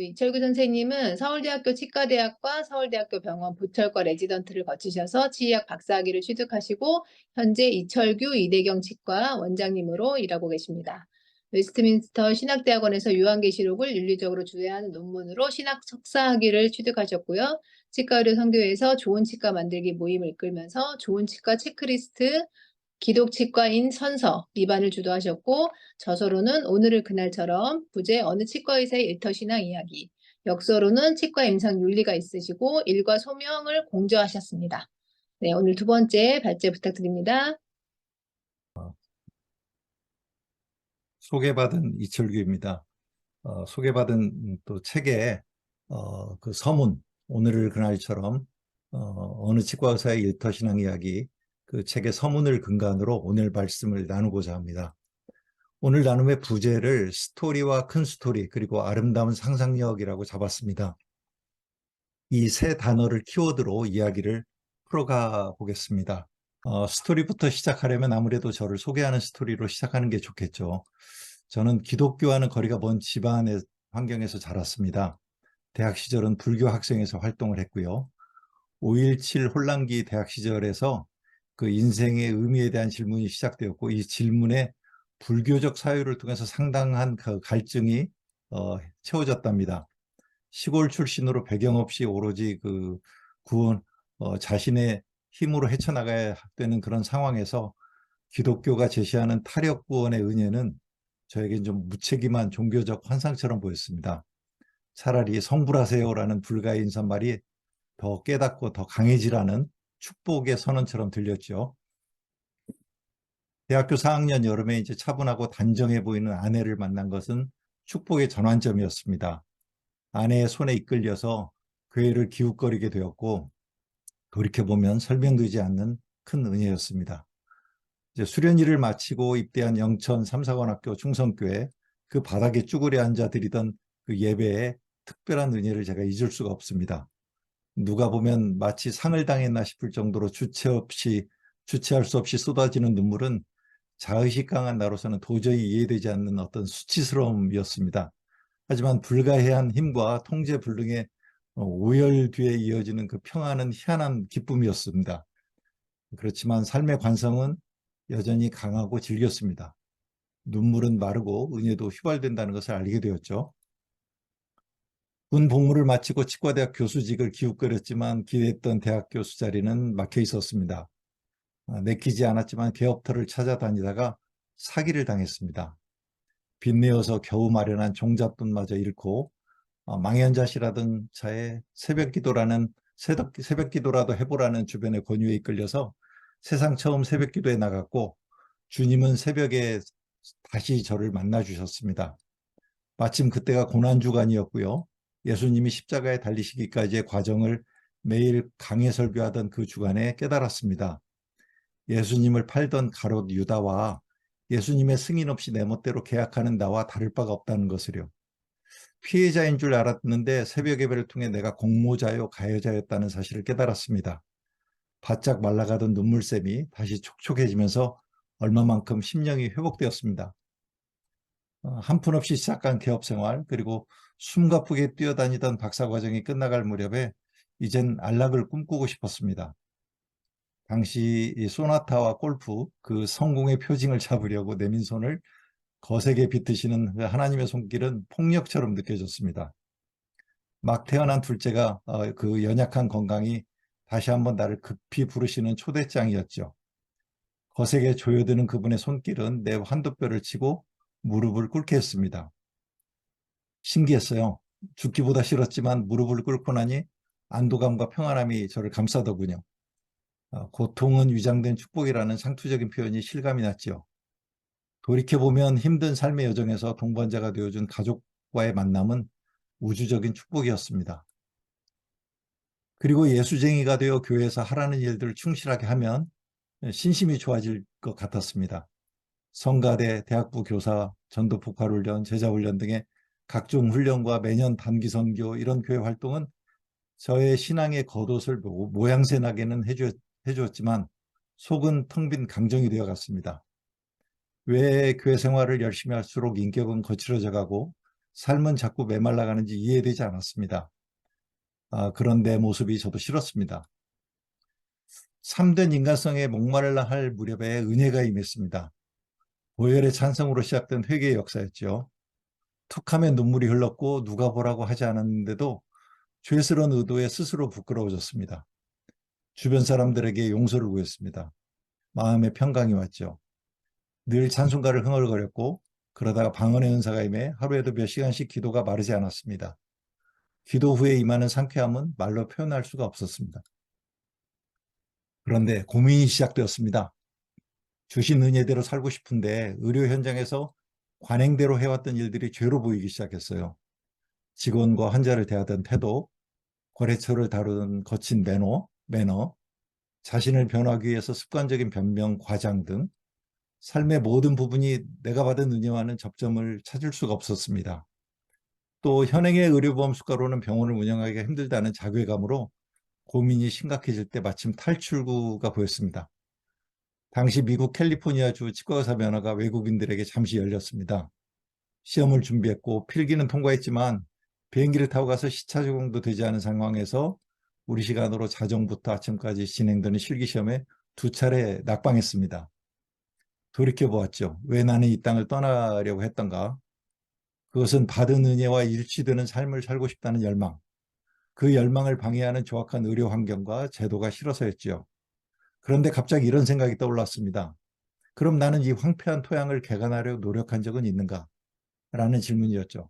이철규 선생님은 서울대학교 치과대학과 서울대학교 병원 보철과 레지던트를 거치셔서 치의학 박사학위를 취득하시고 현재 이철규 이대경 치과 원장님으로 일하고 계십니다. 웨스트민스터 신학대학원에서 요한계시록을 윤리적으로 주제하는 논문으로 신학 석사학위를 취득하셨고요. 치과의료 선교회에서 좋은 치과 만들기 모임을 이끌면서 좋은 치과 체크리스트, 기독치과인 선서, 리반을 주도하셨고 저서로는 오늘을 그날처럼, 부제 어느 치과의사의 일터신앙 이야기, 역서로는 치과 임상 윤리가 있으시고 일과 소명을 공저하셨습니다. 네, 오늘 두 번째 발제 부탁드립니다. 소개받은 이철규입니다. 소개받은 또 책에 그 서문, 오늘을 그날처럼 어느 치과 의사의 일터신앙 이야기, 그 책의 서문을 근간으로 오늘 말씀을 나누고자 합니다. 오늘 나눔의 부제를 스토리와 큰 스토리 그리고 아름다운 상상력이라고 잡았습니다. 이 세 단어를 키워드로 이야기를 풀어가 보겠습니다. 스토리부터 시작하려면 아무래도 저를 소개하는 스토리로 시작하는 게 좋겠죠. 저는 기독교와는 거리가 먼 집안의 환경에서 자랐습니다. 대학 시절은 불교 학생에서 활동을 했고요. 5.17 혼란기 대학 시절에서 그 인생의 의미에 대한 질문이 시작되었고, 이 질문에 불교적 사유를 통해서 상당한 그 갈증이 채워졌답니다. 시골 출신으로 배경 없이 오로지 그 구원, 자신의 힘으로 헤쳐나가야 되는 그런 상황에서 기독교가 제시하는 타력 구원의 은혜는 저에겐 좀 무책임한 종교적 환상처럼 보였습니다. 차라리 성불하세요라는 불가의 인사말이 더 깨닫고 더 강해지라는 축복의 선언처럼 들렸죠. 대학교 4학년 여름에 이제 차분하고 단정해 보이는 아내를 만난 것은 축복의 전환점이었습니다. 아내의 손에 이끌려서 교회를 기웃거리게 되었고, 돌이켜보면 설명되지 않는 큰 은혜였습니다. 이제 수련회를 마치고 입대한 영천 삼사관학교 충성교회, 그 바닥에 쭈그려 앉아 드리던 그 예배에 특별한 은혜를 제가 잊을 수가 없습니다. 누가 보면 마치 상을 당했나 싶을 정도로 주체할 수 없이 쏟아지는 눈물은 자의식 강한 나로서는 도저히 이해되지 않는 어떤 수치스러움이었습니다. 하지만 불가해한 힘과 통제 불능의 오열 뒤에 이어지는 그 평안은 희한한 기쁨이었습니다. 그렇지만 삶의 관성은 여전히 강하고 질겼습니다. 눈물은 마르고 은혜도 휘발된다는 것을 알게 되었죠. 군 복무를 마치고 치과대학 교수직을 기웃거렸지만 기대했던 대학 교수 자리는 막혀 있었습니다. 내키지 않았지만 개업터를 찾아다니다가 사기를 당했습니다. 빚내어서 겨우 마련한 종잣돈마저 잃고 망연자실하던 차에 새벽 기도라도 해보라는 주변의 권유에 이끌려서 세상 처음 새벽 기도에 나갔고, 주님은 새벽에 다시 저를 만나 주셨습니다. 마침 그때가 고난주간이었고요. 예수님이 십자가에 달리시기까지의 과정을 매일 강해 설교하던 그 주간에 깨달았습니다. 예수님을 팔던 가롯 유다와 예수님의 승인 없이 내 멋대로 계약하는 나와 다를 바가 없다는 것을요. 피해자인 줄 알았는데 새벽 예배를 통해 내가 공모자요 가해자였다는 사실을 깨달았습니다. 바짝 말라가던 눈물샘이 다시 촉촉해지면서 얼마만큼 심령이 회복되었습니다. 한푼없이 시작한 개업생활, 그리고 숨가쁘게 뛰어다니던 박사과정이 끝나갈 무렵에 이젠 안락을 꿈꾸고 싶었습니다. 당시 이 소나타와 골프, 그 성공의 표징을 잡으려고 내민 손을 거세게 비트시는 그 하나님의 손길은 폭력처럼 느껴졌습니다. 막 태어난 둘째가 그 연약한 건강이 다시 한번 나를 급히 부르시는 초대장이었죠. 거세게 조여드는 그분의 손길은 내 환도뼈를 치고 무릎을 꿇게 했습니다. 신기했어요. 죽기보다 싫었지만 무릎을 꿇고 나니 안도감과 평안함이 저를 감싸더군요. 고통은 위장된 축복이라는 상투적인 표현이 실감이 났죠. 돌이켜보면 힘든 삶의 여정에서 동반자가 되어준 가족과의 만남은 우주적인 축복이었습니다. 그리고 예수쟁이가 되어 교회에서 하라는 일들을 충실하게 하면 신심이 좋아질 것 같았습니다. 성가대, 대학부 교사, 전도 폭발훈련, 제자훈련 등의 각종 훈련과 매년 단기 선교, 이런 교회 활동은 저의 신앙의 겉옷을 모양새 나게는 해주었지만 속은 텅 빈 강정이 되어갔습니다. 왜 교회 생활을 열심히 할수록 인격은 거칠어져 가고 삶은 자꾸 메말라가는지 이해되지 않았습니다. 그런 내 모습이 저도 싫었습니다. 참된 인간성에 목말라 할 무렵에 은혜가 임했습니다. 보혈의 찬성으로 시작된 회개의 역사였죠. 툭하면 눈물이 흘렀고 누가 보라고 하지 않았는데도 죄스러운 의도에 스스로 부끄러워졌습니다. 주변 사람들에게 용서를 구했습니다. 마음의 평강이 왔죠. 늘 찬송가를 흥얼거렸고 그러다가 방언의 은사가 임해 하루에도 몇 시간씩 기도가 마르지 않았습니다. 기도 후에 임하는 상쾌함은 말로 표현할 수가 없었습니다. 그런데 고민이 시작되었습니다. 주신 은혜대로 살고 싶은데 의료 현장에서 관행대로 해왔던 일들이 죄로 보이기 시작했어요. 직원과 환자를 대하던 태도, 거래처를 다루는 거친 매너, 자신을 변화하기 위해서 습관적인 변명, 과장 등 삶의 모든 부분이 내가 받은 은혜와는 접점을 찾을 수가 없었습니다. 또 현행의 의료보험 수가로는 병원을 운영하기가 힘들다는 자괴감으로 고민이 심각해질 때 마침 탈출구가 보였습니다. 당시 미국 캘리포니아주 치과의사 면허가 외국인들에게 잠시 열렸습니다. 시험을 준비했고 필기는 통과했지만 비행기를 타고 가서 시차 적응도 되지 않은 상황에서 우리 시간으로 자정부터 아침까지 진행되는 실기시험에 2차례 낙방했습니다. 돌이켜보았죠. 왜 나는 이 땅을 떠나려고 했던가? 그것은 받은 은혜와 일치되는 삶을 살고 싶다는 열망, 그 열망을 방해하는 조악한 의료 환경과 제도가 싫어서였지요. 그런데 갑자기 이런 생각이 떠올랐습니다. 그럼 나는 이 황폐한 토양을 개간하려 노력한 적은 있는가? 라는 질문이었죠.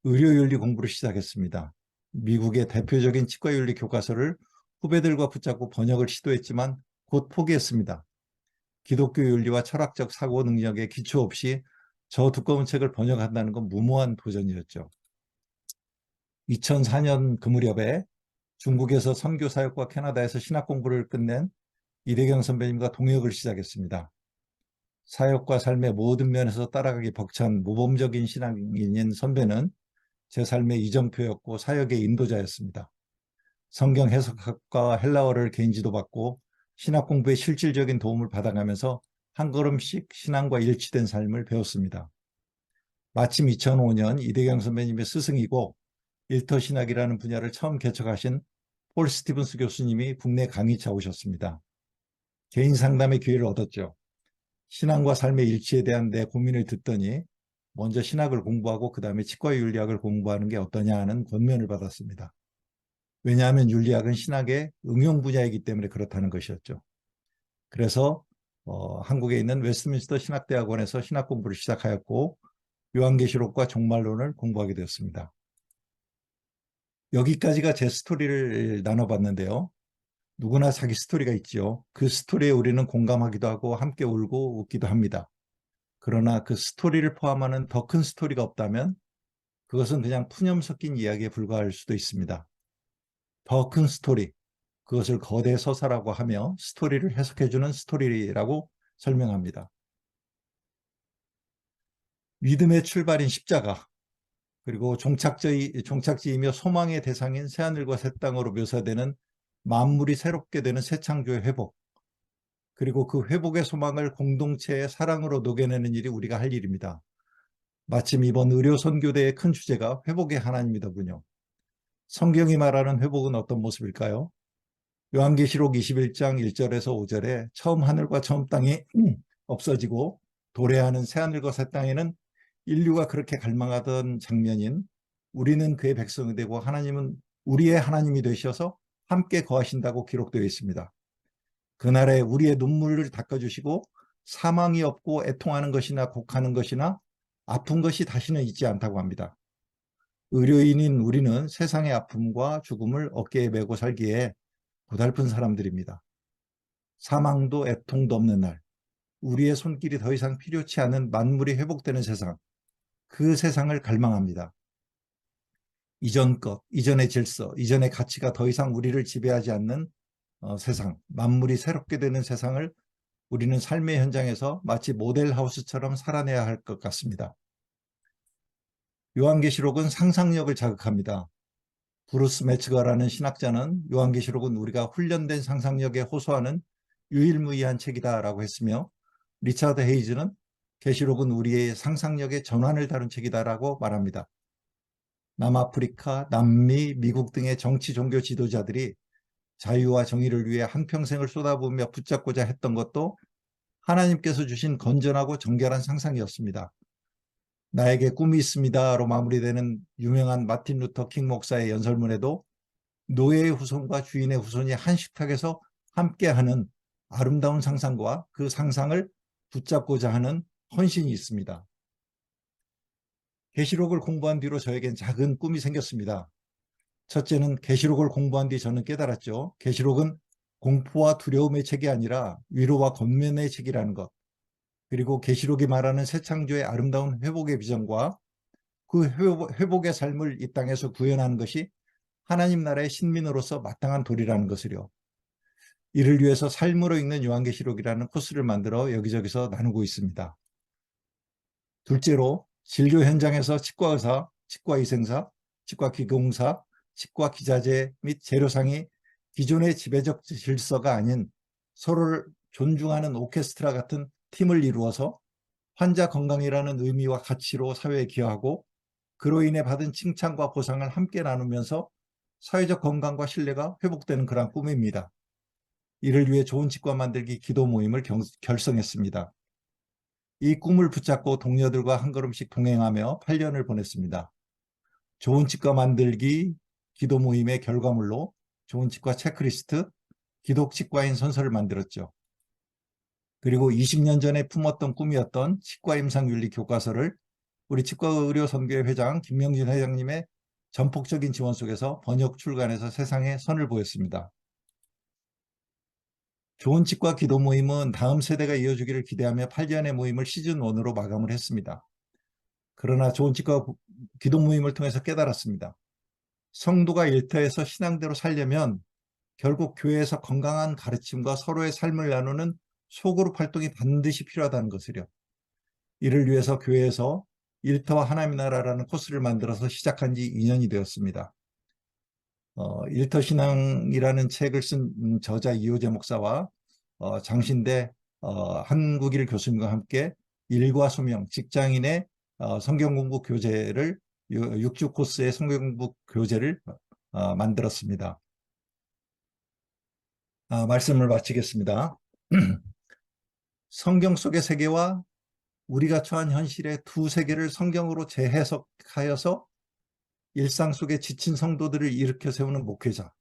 의료윤리 공부를 시작했습니다. 미국의 대표적인 치과윤리 교과서를 후배들과 붙잡고 번역을 시도했지만 곧 포기했습니다. 기독교 윤리와 철학적 사고 능력에 기초 없이 저 두꺼운 책을 번역한다는 건 무모한 도전이었죠. 2004년 그 무렵에 중국에서 선교 사역과 캐나다에서 신학 공부를 끝낸 이대경 선배님과 동역을 시작했습니다. 사역과 삶의 모든 면에서 따라가기 벅찬 모범적인 신앙인인 선배는 제 삶의 이정표였고 사역의 인도자였습니다. 성경 해석학과 헬라어를 개인 지도받고 신학 공부에 실질적인 도움을 받아가면서 한 걸음씩 신앙과 일치된 삶을 배웠습니다. 마침 2005년 이대경 선배님의 스승이고 일터신학이라는 분야를 처음 개척하신 폴 스티븐스 교수님이 국내 강의차 오셨습니다. 개인 상담의 기회를 얻었죠. 신앙과 삶의 일치에 대한 내 고민을 듣더니 먼저 신학을 공부하고 그 다음에 치과윤리학을 공부하는 게 어떠냐 하는 권면을 받았습니다. 왜냐하면 윤리학은 신학의 응용 분야이기 때문에 그렇다는 것이었죠. 그래서 한국에 있는 웨스트민스터 신학대학원에서 신학 공부를 시작하였고 요한계시록과 종말론을 공부하게 되었습니다. 여기까지가 제 스토리를 나눠봤는데요. 누구나 자기 스토리가 있죠. 그 스토리에 우리는 공감하기도 하고 함께 울고 웃기도 합니다. 그러나 그 스토리를 포함하는 더 큰 스토리가 없다면 그것은 그냥 푸념 섞인 이야기에 불과할 수도 있습니다. 더 큰 스토리, 그것을 거대 서사라고 하며 스토리를 해석해주는 스토리라고 설명합니다. 믿음의 출발인 십자가, 그리고 종착지이며 소망의 대상인 새하늘과 새 땅으로 묘사되는 만물이 새롭게 되는 새 창조의 회복, 그리고 그 회복의 소망을 공동체의 사랑으로 녹여내는 일이 우리가 할 일입니다. 마침 이번 의료 선교대의 큰 주제가 회복의 하나님이더군요. 성경이 말하는 회복은 어떤 모습일까요? 요한계시록 21장 1절에서 5절에 처음 하늘과 처음 땅이 없어지고 도래하는 새하늘과 새 땅에는 인류가 그렇게 갈망하던 장면인 우리는 그의 백성이 되고 하나님은 우리의 하나님이 되셔서 함께 거하신다고 기록되어 있습니다. 그날에 우리의 눈물을 닦아주시고 사망이 없고 애통하는 것이나 곡하는 것이나 아픈 것이 다시는 있지 않다고 합니다. 의료인인 우리는 세상의 아픔과 죽음을 어깨에 메고 살기에 고달픈 사람들입니다. 사망도 애통도 없는 날, 우리의 손길이 더 이상 필요치 않은 만물이 회복되는 세상, 그 세상을 갈망합니다. 이전 것, 이전의 질서, 이전의 가치가 더 이상 우리를 지배하지 않는 세상, 만물이 새롭게 되는 세상을 우리는 삶의 현장에서 마치 모델하우스처럼 살아내야 할 것 같습니다. 요한계시록은 상상력을 자극합니다. 브루스 매츠거라는 신학자는 요한계시록은 우리가 훈련된 상상력에 호소하는 유일무이한 책이다라고 했으며 리차드 헤이즈는 계시록은 우리의 상상력의 전환을 다룬 책이다라고 말합니다. 남아프리카, 남미, 미국 등의 정치, 종교 지도자들이 자유와 정의를 위해 한평생을 쏟아부으며 붙잡고자 했던 것도 하나님께서 주신 건전하고 정결한 상상이었습니다. 나에게 꿈이 있습니다로 마무리되는 유명한 마틴 루터 킹 목사의 연설문에도 노예의 후손과 주인의 후손이 한 식탁에서 함께하는 아름다운 상상과 그 상상을 붙잡고자 하는 헌신이 있습니다. 계시록을 공부한 뒤로 저에겐 작은 꿈이 생겼습니다. 첫째는 계시록을 공부한 뒤 저는 깨달았죠. 계시록은 공포와 두려움의 책이 아니라 위로와 권면의 책이라는 것. 그리고 계시록이 말하는 새 창조의 아름다운 회복의 비전과 그 회복의 삶을 이 땅에서 구현하는 것이 하나님 나라의 신민으로서 마땅한 도리라는 것을요. 이를 위해서 삶으로 읽는 요한계시록이라는 코스를 만들어 여기저기서 나누고 있습니다. 둘째로 진료 현장에서 치과의사, 치과위생사, 치과기공사, 치과기자재 및 재료상이 기존의 지배적 질서가 아닌 서로를 존중하는 오케스트라 같은 팀을 이루어서 환자 건강이라는 의미와 가치로 사회에 기여하고 그로 인해 받은 칭찬과 보상을 함께 나누면서 사회적 건강과 신뢰가 회복되는 그런 꿈입니다. 이를 위해 좋은 치과 만들기 기도 모임을 결성했습니다. 이 꿈을 붙잡고 동료들과 한 걸음씩 동행하며 8년을 보냈습니다. 좋은 치과 만들기 기도 모임의 결과물로 좋은 치과 체크리스트, 기독치과인 선서를 만들었죠. 그리고 20년 전에 품었던 꿈이었던 치과임상윤리 교과서를 우리 치과의료선교회 회장 김명진 회장님의 전폭적인 지원 속에서 번역 출간해서 세상에 선을 보였습니다. 좋은 치과 기도 모임은 다음 세대가 이어주기를 기대하며 8년의 모임을 시즌1으로 마감을 했습니다. 그러나 좋은 치과 기도 모임을 통해서 깨달았습니다. 성도가 일터에서 신앙대로 살려면 결국 교회에서 건강한 가르침과 서로의 삶을 나누는 소그룹 활동이 반드시 필요하다는 것을요. 이를 위해서 교회에서 일터와 하나님의 나라라는 코스를 만들어서 시작한 지 2년이 되었습니다. 일터신앙이라는 책을 쓴 저자 이호재 목사와 장신대 한국일 교수님과 함께 일과 소명, 직장인의 성경공부 교재를 6주 코스의 성경공부 교재를 만들었습니다. 말씀을 마치겠습니다. 성경 속의 세계와 우리가 처한 현실의 두 세계를 성경으로 재해석하여서 일상 속에 지친 성도들을 일으켜 세우는 목회자,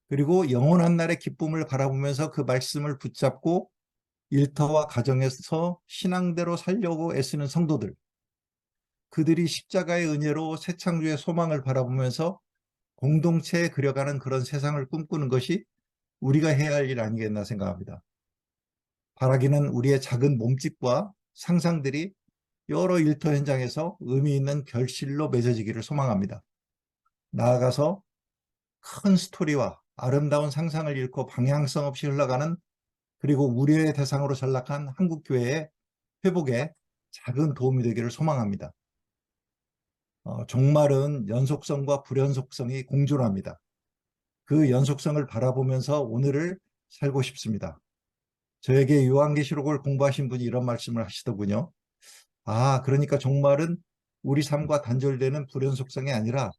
그리고 영원한 날의 기쁨을 바라보면서 그 말씀을 붙잡고 일터와 가정에서 신앙대로 살려고 애쓰는 성도들, 그들이 십자가의 은혜로 새 창조의 소망을 바라보면서 공동체에 그려가는 그런 세상을 꿈꾸는 것이 우리가 해야 할 일 아니겠나 생각합니다. 바라기는 우리의 작은 몸짓과 상상들이 여러 일터 현장에서 의미 있는 결실로 맺어지기를 소망합니다. 나아가서 큰 스토리와 아름다운 상상을 잃고 방향성 없이 흘러가는, 그리고 우려의 대상으로 전락한 한국교회의 회복에 작은 도움이 되기를 소망합니다. 종말은 연속성과 불연속성이 공존합니다. 그 연속성을 바라보면서 오늘을 살고 싶습니다. 저에게 요한계시록을 공부하신 분이 이런 말씀을 하시더군요. 그러니까 종말은 우리 삶과 단절되는 불연속성이 아니라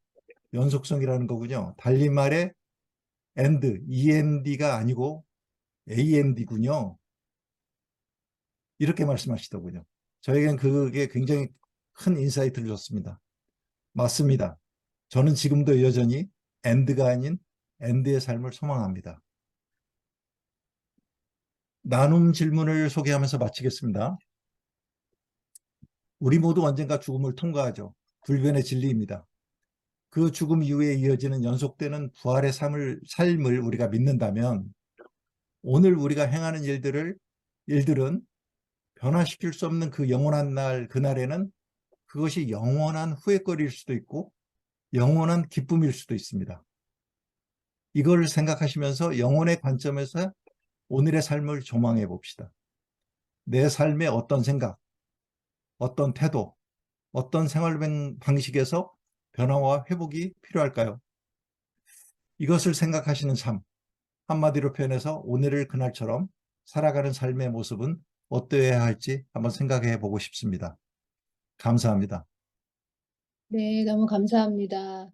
연속성이라는 거군요. 달리 말해 and, end가 아니고 and군요. 이렇게 말씀하시더군요. 저에겐 그게 굉장히 큰 인사이트를 줬습니다. 맞습니다. 저는 지금도 여전히 and가 아닌 and의 삶을 소망합니다. 나눔 질문을 소개하면서 마치겠습니다. 우리 모두 언젠가 죽음을 통과하죠. 불변의 진리입니다. 그 죽음 이후에 이어지는 연속되는 부활의 삶을 우리가 믿는다면 오늘 우리가 행하는 일들은 변화시킬 수 없는 그 영원한 날, 그날에는 그것이 영원한 후회거리일 수도 있고 영원한 기쁨일 수도 있습니다. 이걸 생각하시면서 영혼의 관점에서 오늘의 삶을 조망해 봅시다. 내 삶의 어떤 생각, 어떤 태도, 어떤 생활 방식에서 변화와 회복이 필요할까요? 이것을 생각하시는 삶, 한마디로 표현해서 오늘을 그날처럼 살아가는 삶의 모습은 어떠해야 할지 한번 생각해 보고 싶습니다. 감사합니다. 네, 너무 감사합니다.